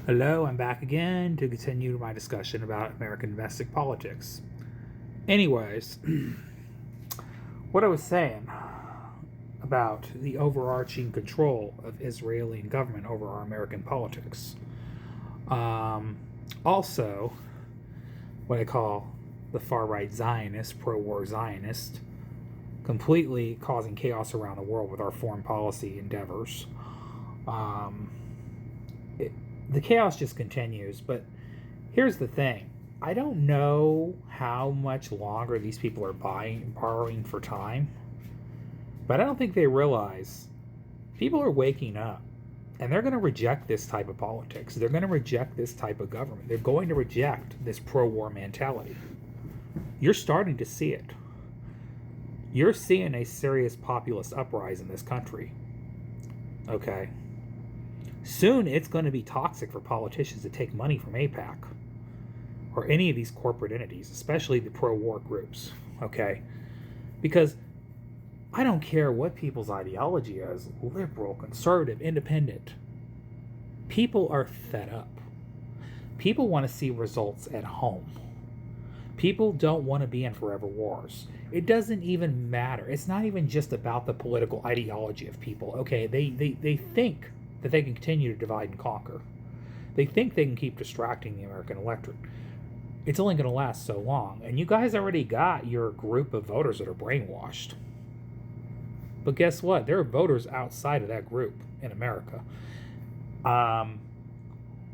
Hello, I'm back again to continue my discussion about American domestic politics. Anyways, what I was saying about the overarching control of Israeli government over our American politics. Um, Also, what I call the far right Zionist, pro war Zionist, completely causing chaos around the world with our foreign policy endeavors. Um, it, the chaos just continues, but here's the thing. I don't know how much longer these people are borrowing for time, but I don't think they realize people are waking up and they're going to reject this type of politics. They're going to reject this type of government. They're going to reject this pro war mentality. You're starting to see it. You're seeing a serious populist uprising in this country. Okay. Soon it's going to be toxic for politicians to take money from APAC or any of these corporate entities, especially the pro war groups. Okay. Because I don't care what people's ideology is, liberal, conservative, independent. People are fed up. People want to see results at home. People don't want to be in forever wars. It doesn't even matter. It's not even just about the political ideology of people. Okay, they think that they can continue to divide and conquer. They think they can keep distracting the American electorate. It's only going to last so long. And you guys already got your group of voters that are brainwashed. But guess what? There are voters outside of that group in America.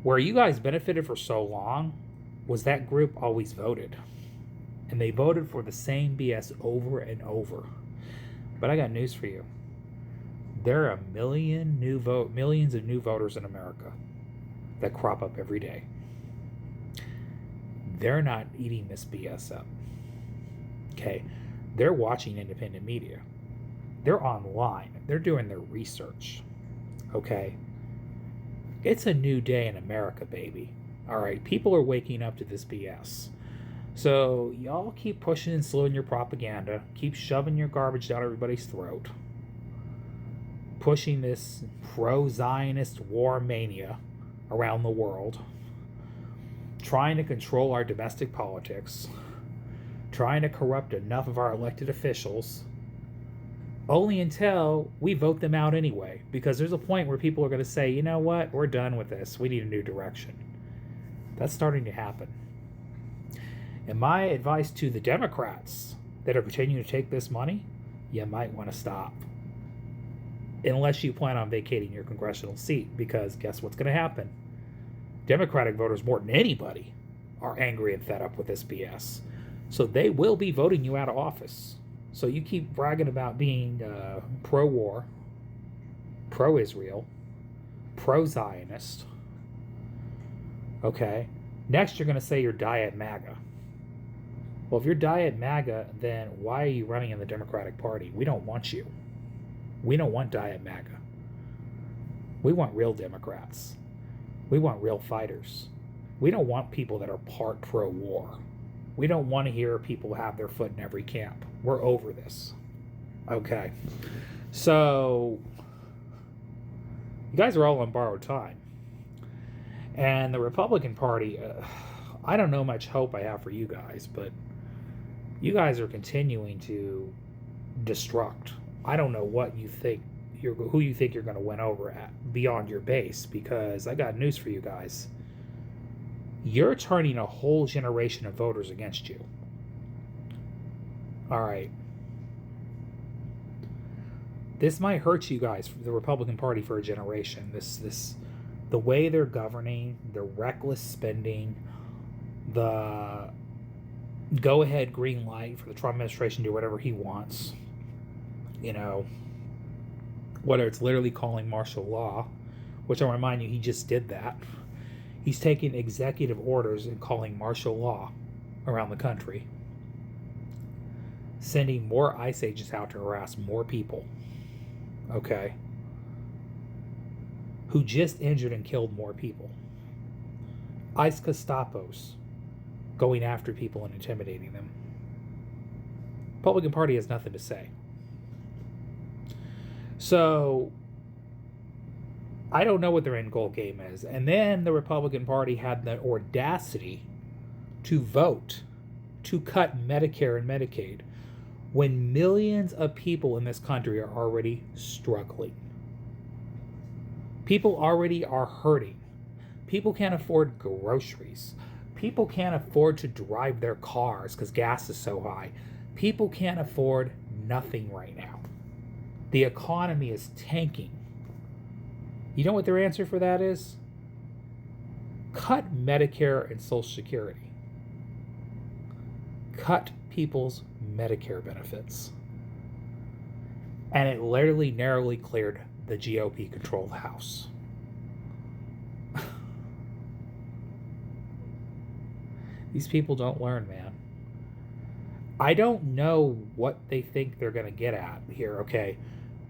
Where you guys benefited for so long was that group always voted. And they voted for the same BS over and over. But I got news for you. There are millions of new voters in America that crop up every day. They're not eating this BS up. Okay? They're watching independent media. They're online. They're doing their research. Okay? It's a new day in America, baby. All right? People are waking up to this BS. So, y'all keep pushing and slewing your propaganda. Keep shoving your garbage down everybody's throat. Pushing this pro-Zionist war mania around the world. Trying to control our domestic politics. Trying to corrupt enough of our elected officials. Only until we vote them out anyway. Because there's a point where people are going to say, you know what, we're done with this. We need a new direction. That's starting to happen. And my advice to the Democrats that are continuing to take this money, you might want to stop. Unless you plan on vacating your congressional seat, because guess what's going to happen? Democratic voters, more than anybody, are angry and fed up with this BS. So they will be voting you out of office. So you keep bragging about being pro-war, pro-Israel, pro-Zionist. Okay? Next, you're going to say you're Diet MAGA. Well, if you're Diet MAGA, then why are you running in the Democratic Party? We don't want you. We don't want Diet MAGA. We want real Democrats. We want real fighters. We don't want people that are part pro-war. We don't want to hear people have their foot in every camp. We're over this. Okay. So, you guys are all on borrowed time. And the Republican Party, I don't know much hope I have for you guys, but you guys are continuing to destruct. I don't know what you think who you think you're going to win over at beyond your base, because I got news for you guys. You're turning a whole generation of voters against you. All right. This might hurt you guys, the Republican Party, for a generation. The way they're governing, the reckless spending, the go ahead green light for the Trump administration to do whatever he wants. You know, whether it's literally calling martial law, which I'll remind you, he just did that. He's taking executive orders and calling martial law around the country, sending more ICE agents out to harass more people, okay, who just injured and killed more people. ICE Gestapos going after people and intimidating them. Republican Party has nothing to say. So I don't know what their end goal game is. And then the Republican Party had the audacity to vote to cut Medicare and Medicaid when millions of people in this country are already struggling. People already are hurting. People can't afford groceries. People can't afford to drive their cars because gas is so high. People can't afford nothing right now. The economy is tanking. You know what their answer for that is? Cut Medicare and Social Security. Cut people's Medicare benefits. And it literally narrowly cleared the GOP controlled House. These people don't learn, man. I don't know what they think they're going to get at here, okay?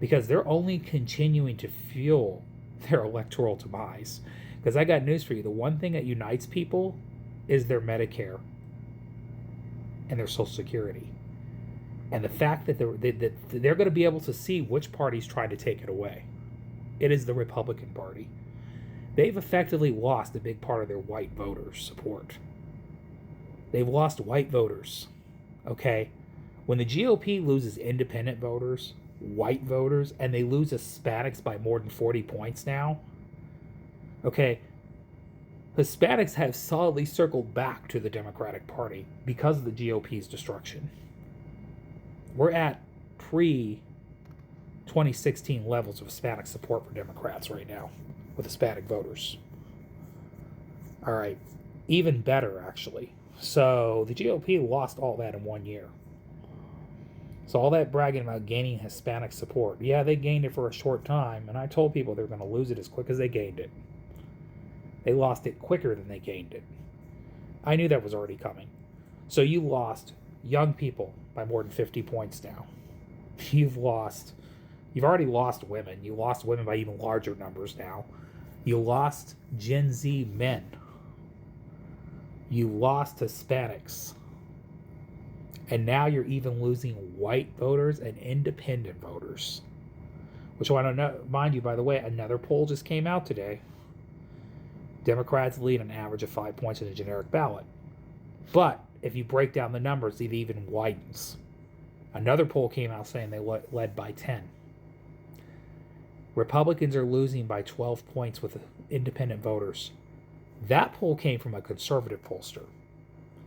Because they're only continuing to fuel their electoral demise. Because I got news for you. The one thing that unites people is their Medicare and their Social Security. And the fact that they're going to be able to see which party's trying to take it away. It is the Republican Party. They've effectively lost a big part of their white voters' support. They've lost white voters, okay? When the GOP loses independent voters, white voters, and they lose Hispanics by more than 40 points now, okay, Hispanics have solidly circled back to the Democratic Party because of the GOP's destruction. We're at pre-2016 levels of Hispanic support for Democrats right now with Hispanic voters. All right, even better, actually. So the GOP lost all that in 1 year. So all that bragging about gaining Hispanic support, yeah, they gained it for a short time, and I told people they were going to lose it as quick as they gained it. They lost it quicker than they gained it. I knew that was already coming. So you lost young people by more than 50 points now. You've already lost women. You lost women by even larger numbers now. You lost Gen Z men. You lost Hispanics. And now you're even losing white voters and independent voters. Which I want to know, mind you, by the way, another poll just came out today. Democrats lead an average of 5 points in the generic ballot. But if you break down the numbers, it even widens. Another poll came out saying they led by 10. Republicans are losing by 12 points with independent voters. That poll came from a conservative pollster.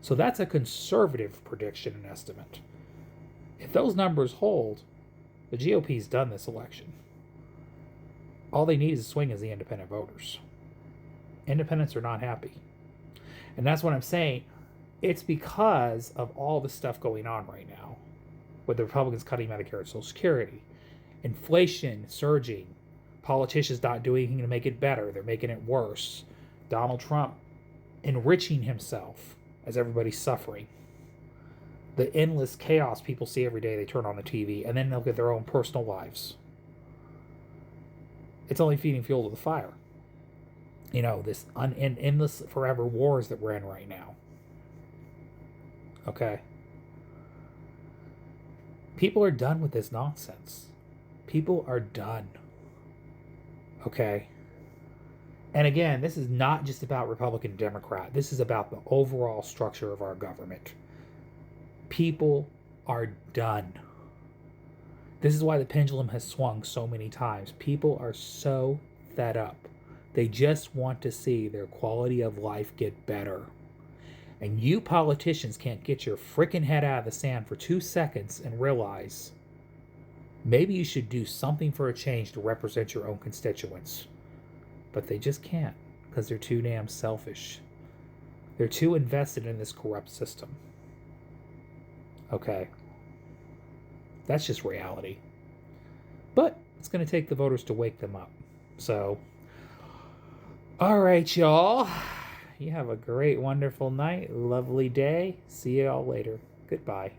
So that's a conservative prediction and estimate. If those numbers hold, the GOP's done this election. All they need is a swing as the independent voters. Independents are not happy. And that's what I'm saying. It's because of all the stuff going on right now with the Republicans cutting Medicare and Social Security, inflation surging, politicians not doing anything to make it better. They're making it worse. Donald Trump enriching himself as everybody's suffering. The endless chaos people see every day they turn on the TV, and then they'll get their own personal lives. It's only feeding fuel to the fire. You know, this endless forever wars that we're in right now. Okay? People are done with this nonsense. People are done. Okay? And again, this is not just about Republican and Democrat. This is about the overall structure of our government. People are done. This is why the pendulum has swung so many times. People are so fed up. They just want to see their quality of life get better. And you politicians can't get your freaking head out of the sand for 2 seconds and realize maybe you should do something for a change to represent your own constituents. But they just can't because they're too damn selfish. They're too invested in this corrupt system. Okay. That's just reality. But it's going to take the voters to wake them up. So, all right, y'all. You have a great, wonderful night. Lovely day. See you all later. Goodbye.